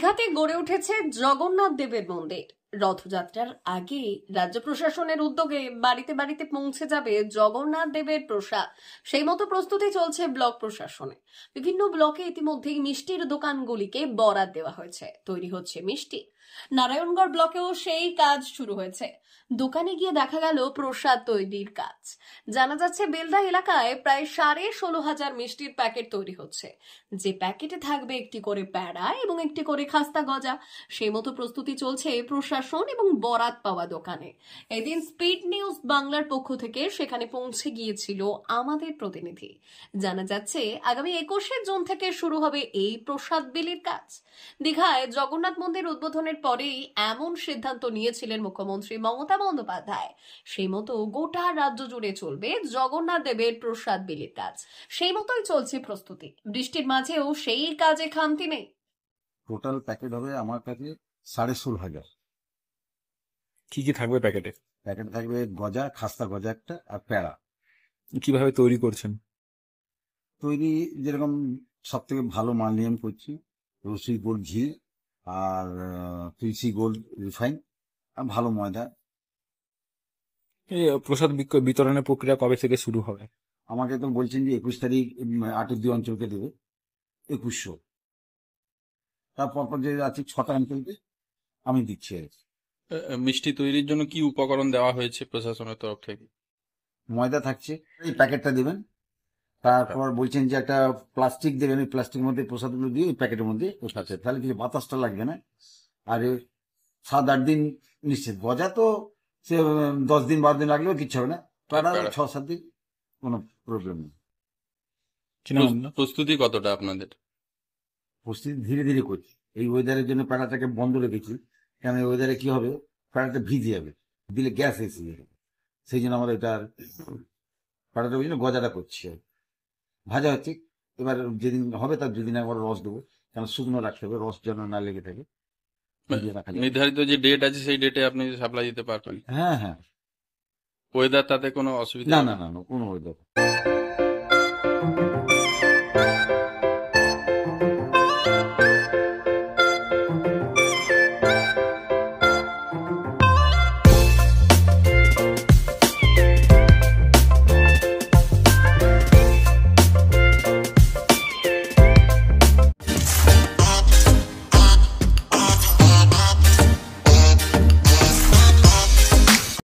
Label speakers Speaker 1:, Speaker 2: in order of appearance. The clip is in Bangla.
Speaker 1: দীঘাতে গড়ে উঠেছে জগন্নাথ দেবের মন্দির। রথযাত্রার আগে রাজ্য প্রশাসনের উদ্যোগে বাড়িতে বাড়িতে পৌঁছে যাবে জগন্নাথ দেবের প্রসাদ। সেই মতো প্রস্তুতি চলছে ব্লক প্রশাসনে। বিভিন্ন ব্লকে ইতিমধ্যেই মিষ্টির দোকানগুলিকে বরাদ দেওয়া হয়েছে, তৈরি হচ্ছে মিষ্টি। নারায়ণগড় ব্লকেও সেই কাজ শুরু হয়েছে। দোকানে গিয়ে দেখা গেল প্রসাদ তৈরির কাজ। জানা যাচ্ছে বেলদা এলাকায় প্রায় 16,500 মিষ্টির প্যাকেট তৈরি হচ্ছে, যে প্যাকেটে থাকবে একটি করে প্যাড়া এবং একটি করে খাস্তা গজা। সেই মতো প্রস্তুতি চলছে প্রশাসন এবং বরাত পাওয়া দোকানে। এদিন স্পিড নিউজ বাংলার পক্ষ থেকে সেখানে পৌঁছে গিয়েছিল আমাদের প্রতিনিধি। জানা যাচ্ছে আগামী 21শে জুন থেকে শুরু হবে এই প্রসাদ বিলির কাজ। দীঘায় জগন্নাথ মন্দির উদ্বোধনের পরেই এমন সিদ্ধান্ত নিয়েছিলেন মুখ্যমন্ত্রী মমতা বন্দ্যোপাধ্যায়। সেই মতো গোটা রাজ্য জুড়ে চলবে জগন্নাথ দেবের প্রসাদ বিলির কাজ। সেই মতোই চলছে প্রস্তুতি। বৃষ্টির মাঝেও সেই কাজে খামতি নেই।
Speaker 2: টোটাল প্যাকেট হবে আমার কাছে 16,500।
Speaker 3: কি কি থাকবে প্যাকেটে?
Speaker 2: প্যাকেট থাকবে গজা, খাস্তা গজা একটা, আর প্যাড়া।
Speaker 3: কিভাবে তৈরি করছেন?
Speaker 2: তৈরি যেরকম সব থেকে ভালো মান নিয়ে আমি করছি, রসুই গোল্ড ঘি আর তুলসী গোল্ড রিফাইন আর ভালো ময়দা।
Speaker 3: এই প্রসাদ বিতরণের প্রক্রিয়া কবে থেকে শুরু হবে?
Speaker 2: আমাকে তো বলছেন যে 21 তারিখ আটক অঞ্চলকে দেবে 2100। তারপর যে আছে 6টা অঞ্চলকে আমি দিচ্ছি আর কি।
Speaker 4: মিষ্টি তৈরির জন্য কি উপকরণ দেওয়া হয়েছে প্রশাসনের তরফ থেকে?
Speaker 2: ময়দা থাকছে, এই প্যাকেটটা দেবেন। তারপর বলছেন যে একটা প্লাস্টিক দেবেন, ওই প্লাস্টিকের মধ্যে প্রসাদগুলো দিয়ে ওই প্যাকেটের মধ্যে পোষাচ্ছে, তাহলে কিছু বাতাসটা লাগবে না। আর 7-8 দিন নিশ্চিত। গজা তো সে 10 দিন 12 দিন লাগলেও কিচ্ছু হবে না, তারা 6-7 দিন কোনো প্রবলেম নেই।
Speaker 4: প্রস্তুতি কতটা আপনাদের?
Speaker 2: প্রস্তুতি ধীরে ধীরে করছি। এই ওয়েদারের জন্য প্যাড়াটাকে বন্ধ রেখেছি, কারণ এই ওয়েদারে কি হবে, প্যাড়াটা ভিজে যাবে, দিলে গ্যাস এসে যাবে। সেই জন্য আমরা এটা প্যাড়াটা ওই জন্য গজাটা করছি। ভাজা হচ্ছে, এবার যেদিন হবে তার 2 দিন একবার রস দেবো, কারণ শুকনো রাখতে হবে, রস যেন না লেগে থাকে।
Speaker 4: নির্ধারিত যে ডেট আছে সেই ডেটে আপনি সাপ্লাই দিতে পারবেন?
Speaker 2: হ্যাঁ হ্যাঁ।
Speaker 4: ওয়েদার তাতে কোনো অসুবিধা?
Speaker 2: না না না, কোনো ওয়েদার।